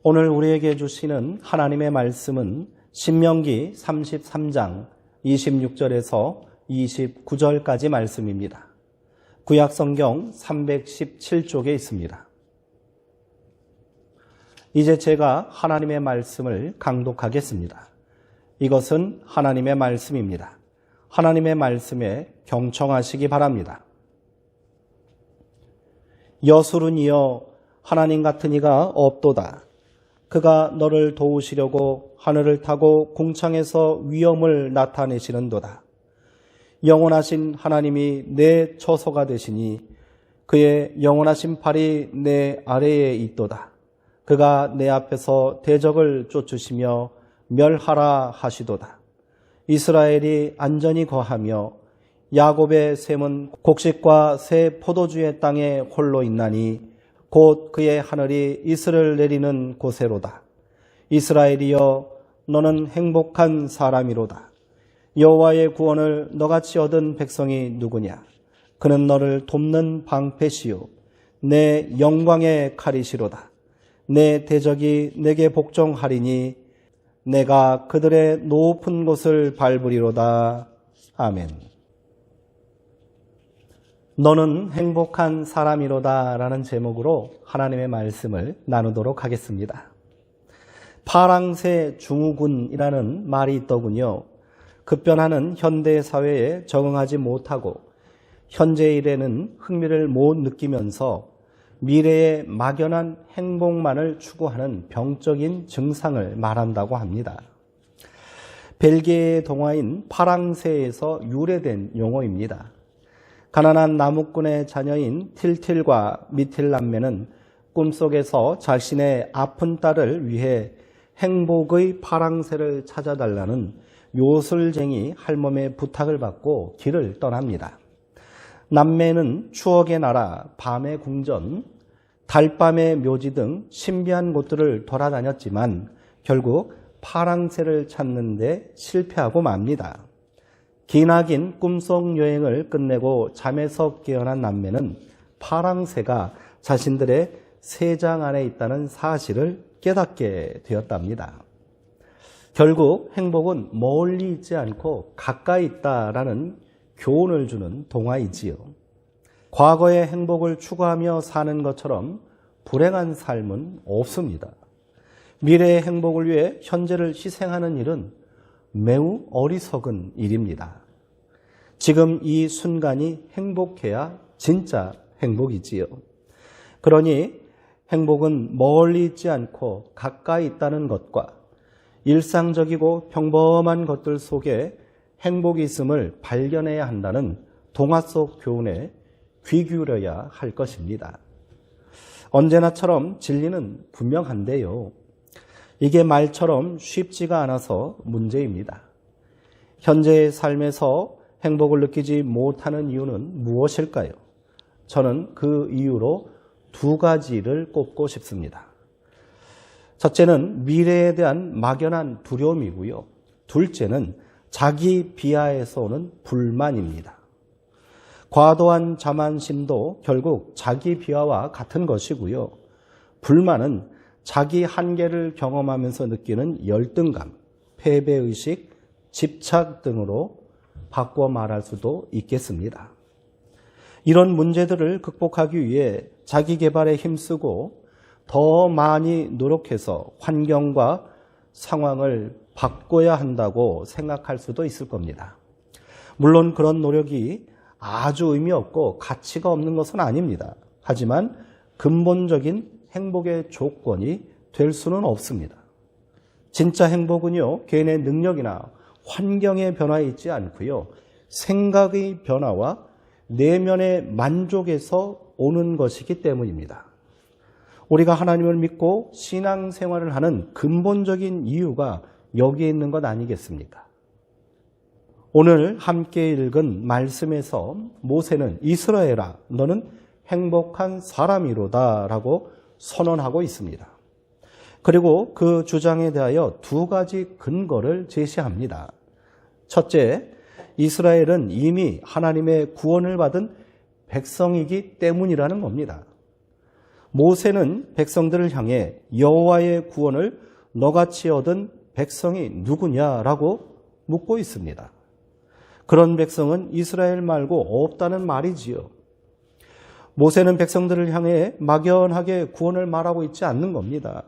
오늘 우리에게 주시는 하나님의 말씀은 신명기 33장 26절에서 29절까지 말씀입니다. 구약성경 317쪽에 있습니다. 이제 제가 하나님의 말씀을 강독하겠습니다. 이것은 하나님의 말씀입니다. 하나님의 말씀에 경청하시기 바랍니다. 여술은이여 하나님 같은 이가 없도다. 그가 너를 도우시려고 하늘을 타고 궁창에서 위엄을 나타내시는도다. 영원하신 하나님이 내 처소가 되시니 그의 영원하신 팔이 내 아래에 있도다. 그가 내 앞에서 대적을 쫓으시며 멸하라 하시도다. 이스라엘이 안전히 거하며 야곱의 샘은 곡식과 새 포도주의 땅에 홀로 있나니 곧 그의 하늘이 이슬을 내리는 곳에로다. 이스라엘이여 너는 행복한 사람이로다. 여호와의 구원을 너같이 얻은 백성이 누구냐? 그는 너를 돕는 방패시요 내 영광의 칼이시로다. 내 대적이 내게 복종하리니 내가 그들의 높은 곳을 밟으리로다. 아멘. 너는 행복한 사람이로다 라는 제목으로 하나님의 말씀을 나누도록 하겠습니다. 파랑새 증후군이라는 말이 있더군요. 급변하는 현대 사회에 적응하지 못하고 현재 일에는 흥미를 못 느끼면서 미래의 막연한 행복만을 추구하는 병적인 증상을 말한다고 합니다. 벨기에의 동화인 파랑새에서 유래된 용어입니다. 가난한 나무꾼의 자녀인 틸틸과 미틸 남매는 꿈속에서 자신의 아픈 딸을 위해 행복의 파랑새를 찾아달라는 요술쟁이 할멈의 부탁을 받고 길을 떠납니다. 남매는 추억의 나라, 밤의 궁전, 달밤의 묘지 등 신비한 곳들을 돌아다녔지만 결국 파랑새를 찾는 데 실패하고 맙니다. 기나긴 꿈속 여행을 끝내고 잠에서 깨어난 남매는 파랑새가 자신들의 새장 안에 있다는 사실을 깨닫게 되었답니다. 결국 행복은 멀리 있지 않고 가까이 있다라는 교훈을 주는 동화이지요. 과거의 행복을 추구하며 사는 것처럼 불행한 삶은 없습니다. 미래의 행복을 위해 현재를 희생하는 일은 매우 어리석은 일입니다. 지금 이 순간이 행복해야 진짜 행복이지요. 그러니 행복은 멀리 있지 않고 가까이 있다는 것과 일상적이고 평범한 것들 속에 행복이 있음을 발견해야 한다는 동화 속 교훈에 귀 기울여야 할 것입니다. 언제나처럼 진리는 분명한데요. 이게 말처럼 쉽지가 않아서 문제입니다. 현재의 삶에서 행복을 느끼지 못하는 이유는 무엇일까요? 저는 그 이유로 두 가지를 꼽고 싶습니다. 첫째는 미래에 대한 막연한 두려움이고요. 둘째는 자기 비하에서 오는 불만입니다. 과도한 자만심도 결국 자기 비하와 같은 것이고요. 불만은 자기 한계를 경험하면서 느끼는 열등감, 패배의식, 집착 등으로 바꿔 말할 수도 있겠습니다. 이런 문제들을 극복하기 위해 자기 개발에 힘쓰고 더 많이 노력해서 환경과 상황을 바꿔야 한다고 생각할 수도 있을 겁니다. 물론 그런 노력이 아주 의미 없고 가치가 없는 것은 아닙니다. 하지만 근본적인 행복의 조건이 될 수는 없습니다. 진짜 행복은요, 개인의 능력이나 환경의 변화에 있지 않고요, 생각의 변화와 내면의 만족에서 오는 것이기 때문입니다. 우리가 하나님을 믿고 신앙생활을 하는 근본적인 이유가 여기에 있는 것 아니겠습니까? 오늘 함께 읽은 말씀에서 모세는 이스라엘아 너는 행복한 사람이로다 라고 선언하고 있습니다. 그리고 그 주장에 대하여 두 가지 근거를 제시합니다. 첫째, 이스라엘은 이미 하나님의 구원을 받은 백성이기 때문이라는 겁니다. 모세는 백성들을 향해 여호와의 구원을 너같이 얻은 백성이 누구냐라고 묻고 있습니다. 그런 백성은 이스라엘 말고 없다는 말이지요. 모세는 백성들을 향해 막연하게 구원을 말하고 있지 않는 겁니다.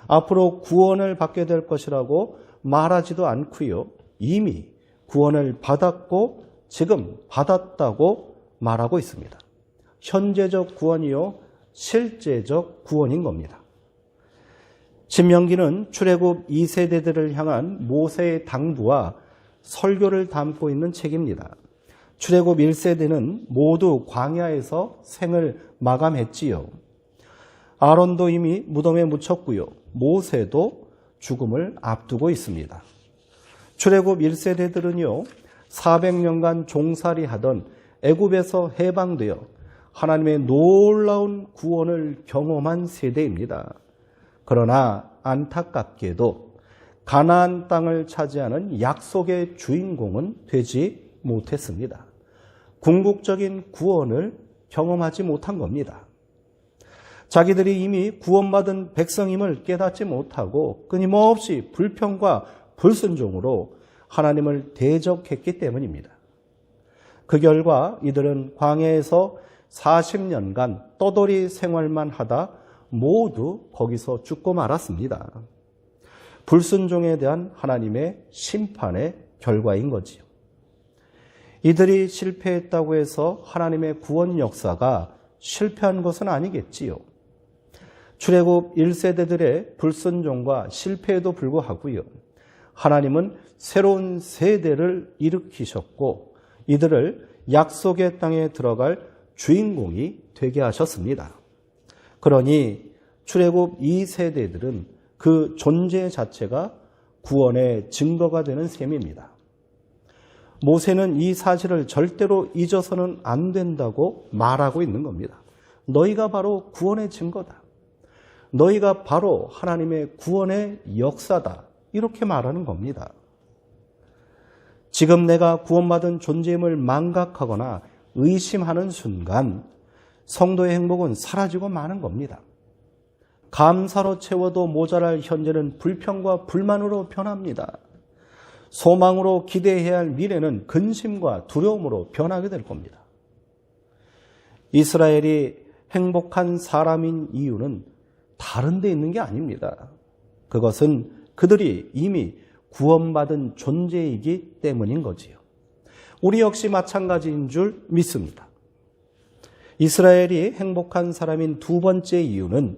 앞으로 구원을 받게 될 것이라고 말하지도 않고요. 이미 구원을 받았고 지금 받았다고 말하고 있습니다. 현재적 구원이요, 실제적 구원인 겁니다. 신명기는 출애굽 2세대들을 향한 모세의 당부와 설교를 담고 있는 책입니다. 출애굽 1세대는 모두 광야에서 생을 마감했지요. 아론도 이미 무덤에 묻혔고요. 모세도 죽음을 앞두고 있습니다. 출애굽 1세대들은요. 400년간 종살이 하던 애굽에서 해방되어 하나님의 놀라운 구원을 경험한 세대입니다. 그러나 안타깝게도 가나안 땅을 차지하는 약속의 주인공은 되지 못했습니다. 궁극적인 구원을 경험하지 못한 겁니다. 자기들이 이미 구원받은 백성임을 깨닫지 못하고 끊임없이 불평과 불순종으로 하나님을 대적했기 때문입니다. 그 결과 이들은 광야에서 40년간 떠돌이 생활만 하다 모두 거기서 죽고 말았습니다. 불순종에 대한 하나님의 심판의 결과인 거지요. 이들이 실패했다고 해서 하나님의 구원 역사가 실패한 것은 아니겠지요. 출애굽 1세대들의 불순종과 실패에도 불구하고요. 하나님은 새로운 세대를 일으키셨고 이들을 약속의 땅에 들어갈 주인공이 되게 하셨습니다. 그러니 출애굽 2세대들은 그 존재 자체가 구원의 증거가 되는 셈입니다. 모세는 이 사실을 절대로 잊어서는 안 된다고 말하고 있는 겁니다. 너희가 바로 구원의 증거다. 너희가 바로 하나님의 구원의 역사다. 이렇게 말하는 겁니다. 지금 내가 구원받은 존재임을 망각하거나 의심하는 순간 성도의 행복은 사라지고 마는 겁니다. 감사로 채워도 모자랄 현재는 불평과 불만으로 변합니다. 소망으로 기대해야 할 미래는 근심과 두려움으로 변하게 될 겁니다. 이스라엘이 행복한 사람인 이유는 다른 데 있는 게 아닙니다. 그것은 그들이 이미 구원받은 존재이기 때문인 거지요. 우리 역시 마찬가지인 줄 믿습니다. 이스라엘이 행복한 사람인 두 번째 이유는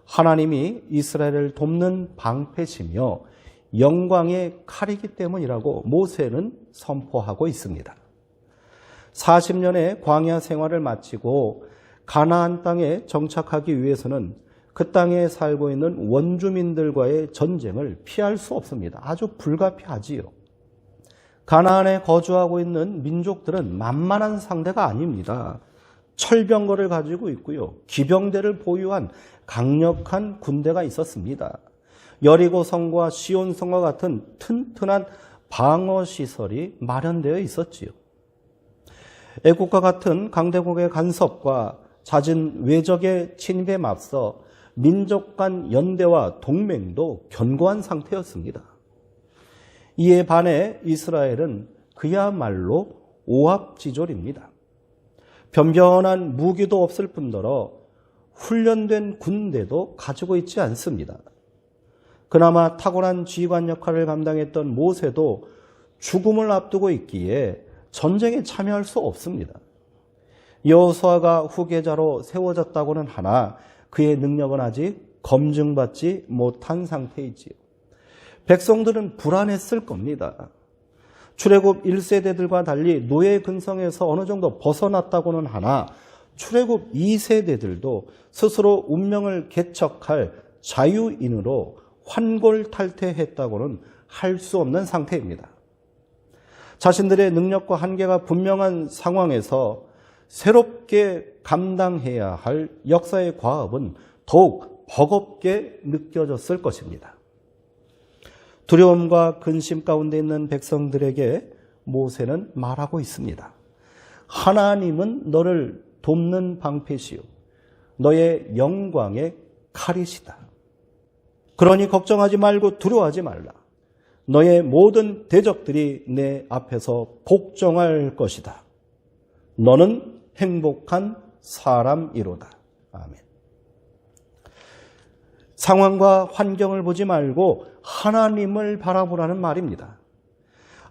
하나님이 이스라엘을 돕는 방패시며 영광의 칼이기 때문이라고 모세는 선포하고 있습니다. 40년의 광야 생활을 마치고 가나안 땅에 정착하기 위해서는 그 땅에 살고 있는 원주민들과의 전쟁을 피할 수 없습니다. 아주 불가피하지요. 가나안에 거주하고 있는 민족들은 만만한 상대가 아닙니다. 철병거를 가지고 있고요. 기병대를 보유한 강력한 군대가 있었습니다. 여리고 성과 시온 성과 같은 튼튼한 방어 시설이 마련되어 있었지요. 애국과 같은 강대국의 간섭과 잦은 외적의 침입에 맞서 민족 간 연대와 동맹도 견고한 상태였습니다. 이에 반해 이스라엘은 그야말로 오합지졸입니다. 변변한 무기도 없을 뿐더러 훈련된 군대도 가지고 있지 않습니다. 그나마 탁월한 지휘관 역할을 감당했던 모세도 죽음을 앞두고 있기에 전쟁에 참여할 수 없습니다. 여호수아가 후계자로 세워졌다고는 하나 그의 능력은 아직 검증받지 못한 상태이지요. 백성들은 불안했을 겁니다. 출애굽 1세대들과 달리 노예 근성에서 어느 정도 벗어났다고는 하나 출애굽 2세대들도 스스로 운명을 개척할 자유인으로 환골탈태했다고는 할 수 없는 상태입니다. 자신들의 능력과 한계가 분명한 상황에서 새롭게 감당해야 할 역사의 과업은 더욱 버겁게 느껴졌을 것입니다. 두려움과 근심 가운데 있는 백성들에게 모세는 말하고 있습니다. 하나님은 너를 돕는 방패시요 너의 영광의 칼이시다. 그러니 걱정하지 말고 두려워하지 말라. 너의 모든 대적들이 내 앞에서 복종할 것이다. 너는 행복한 사람이로다. 아멘. 상황과 환경을 보지 말고 하나님을 바라보라는 말입니다.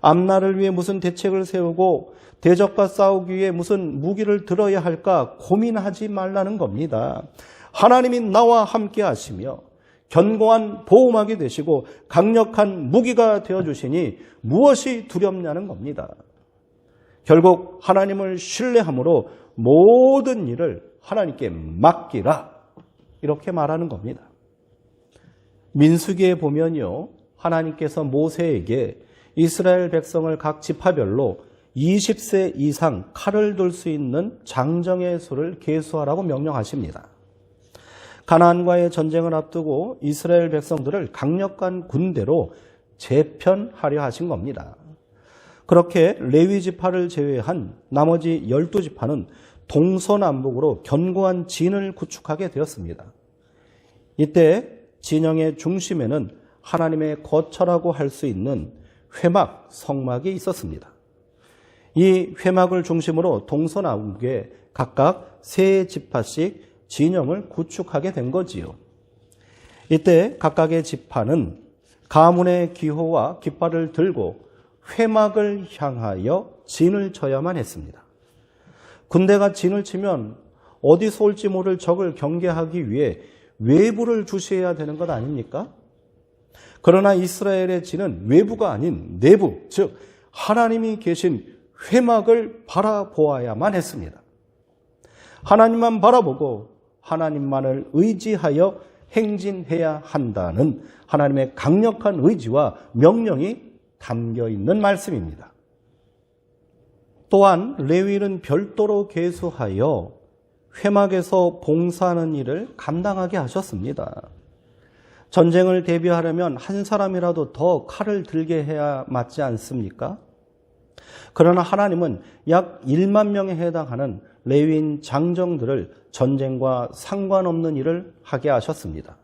앞날을 위해 무슨 대책을 세우고 대적과 싸우기 위해 무슨 무기를 들어야 할까 고민하지 말라는 겁니다. 하나님이 나와 함께 하시며 견고한 보호막이 되시고 강력한 무기가 되어주시니 무엇이 두렵냐는 겁니다. 결국 하나님을 신뢰함으로 모든 일을 하나님께 맡기라, 이렇게 말하는 겁니다. 민수기에 보면요, 하나님께서 모세에게 이스라엘 백성을 각 지파별로 20세 이상 칼을 들 수 있는 장정의 수를 계수하라고 명령하십니다. 가나안과의 전쟁을 앞두고 이스라엘 백성들을 강력한 군대로 재편하려 하신 겁니다. 그렇게 레위 지파를 제외한 나머지 12지파는 동서남북으로 견고한 진을 구축하게 되었습니다. 이때 진영의 중심에는 하나님의 거처라고 할 수 있는 회막, 성막이 있었습니다. 이 회막을 중심으로 동서남북에 각각 3지파씩 진영을 구축하게 된 거지요. 이때 각각의 지파는 가문의 기호와 깃발을 들고 회막을 향하여 진을 쳐야만 했습니다. 군대가 진을 치면 어디서 올지 모를 적을 경계하기 위해 외부를 주시해야 되는 것 아닙니까? 그러나 이스라엘의 진은 외부가 아닌 내부, 즉 하나님이 계신 회막을 바라보아야만 했습니다. 하나님만 바라보고 하나님만을 의지하여 행진해야 한다는 하나님의 강력한 의지와 명령이 담겨 있는 말씀입니다. 또한 레위는 별도로 계수하여 회막에서 봉사하는 일을 감당하게 하셨습니다. 전쟁을 대비하려면 한 사람이라도 더 칼을 들게 해야 맞지 않습니까? 그러나 하나님은 약 1만 명에 해당하는 레위인 장정들을 전쟁과 상관없는 일을 하게 하셨습니다.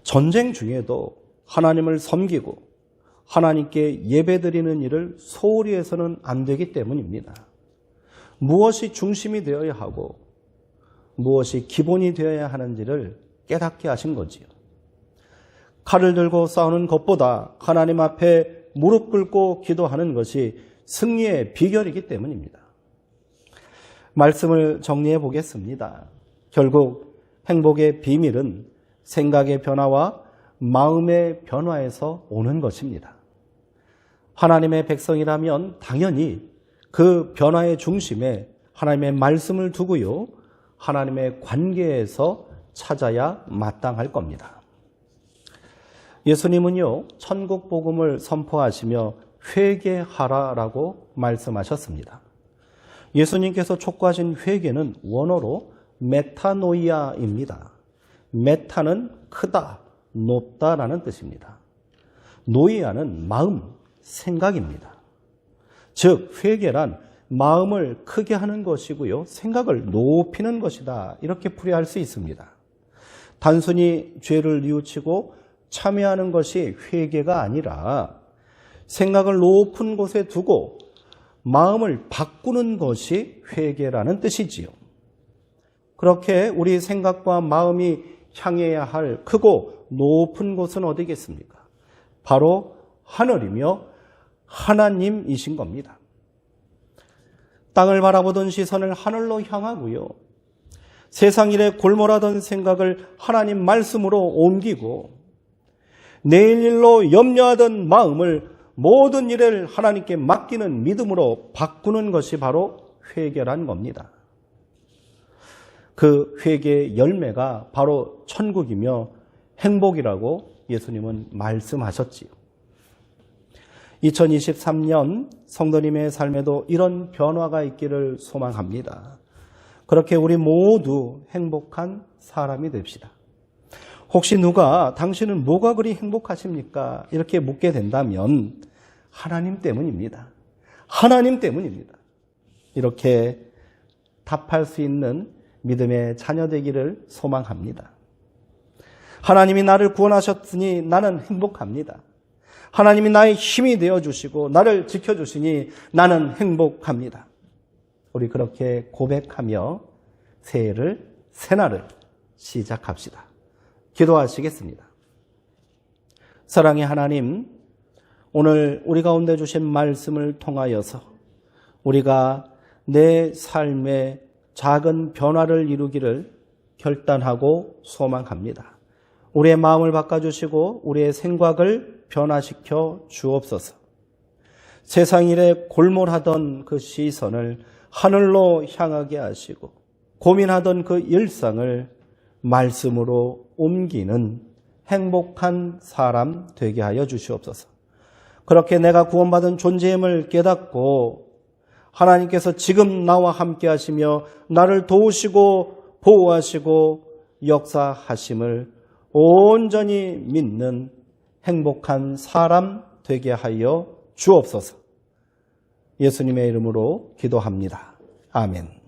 전쟁 중에도 하나님을 섬기고 하나님께 예배드리는 일을 소홀히 해서는 안 되기 때문입니다. 무엇이 중심이 되어야 하고 무엇이 기본이 되어야 하는지를 깨닫게 하신 거지요. 칼을 들고 싸우는 것보다 하나님 앞에 무릎 꿇고 기도하는 것이 승리의 비결이기 때문입니다. 말씀을 정리해 보겠습니다. 결국 행복의 비밀은 생각의 변화와 마음의 변화에서 오는 것입니다. 하나님의 백성이라면 당연히 그 변화의 중심에 하나님의 말씀을 두고요, 하나님의 관계에서 찾아야 마땅할 겁니다. 예수님은요, 천국 복음을 선포하시며 회개하라라고 말씀하셨습니다. 예수님께서 촉구하신 회개는 원어로 메타노이아입니다. 메타는 크다, 높다라는 뜻입니다. 노이아는 마음, 생각입니다. 즉 회개란 마음을 크게 하는 것이고요, 생각을 높이는 것이다, 이렇게 풀이할 수 있습니다. 단순히 죄를 뉘우치고 참여하는 것이 회개가 아니라 생각을 높은 곳에 두고 마음을 바꾸는 것이 회개라는 뜻이지요. 그렇게 우리 생각과 마음이 향해야 할 크고 높은 곳은 어디겠습니까? 바로 하늘이며 하나님이신 겁니다. 땅을 바라보던 시선을 하늘로 향하고요, 세상 일에 골몰하던 생각을 하나님 말씀으로 옮기고 내일 일로 염려하던 마음을 모든 일을 하나님께 맡기는 믿음으로 바꾸는 것이 바로 회개란 겁니다. 그 회개의 열매가 바로 천국이며 행복이라고 예수님은 말씀하셨지요. 2023년 성도님의 삶에도 이런 변화가 있기를 소망합니다. 그렇게 우리 모두 행복한 사람이 됩시다. 혹시 누가 당신은 뭐가 그리 행복하십니까? 이렇게 묻게 된다면 하나님 때문입니다. 하나님 때문입니다. 이렇게 답할 수 있는 믿음의 자녀 되기를 소망합니다. 하나님이 나를 구원하셨으니 나는 행복합니다. 하나님이 나의 힘이 되어주시고 나를 지켜주시니 나는 행복합니다. 우리 그렇게 고백하며 새날을 시작합시다. 기도하시겠습니다. 사랑의 하나님, 오늘 우리 가운데 주신 말씀을 통하여서 우리가 내 삶에 작은 변화를 이루기를 결단하고 소망합니다. 우리의 마음을 바꿔주시고 우리의 생각을 변화시켜 주옵소서. 세상 일에 골몰하던 그 시선을 하늘로 향하게 하시고 고민하던 그 일상을 말씀으로 옮기는 행복한 사람 되게 하여 주시옵소서. 그렇게 내가 구원받은 존재임을 깨닫고 하나님께서 지금 나와 함께 하시며 나를 도우시고 보호하시고 역사하심을 온전히 믿는 행복한 사람 되게 하여 주옵소서. 예수님의 이름으로 기도합니다. 아멘.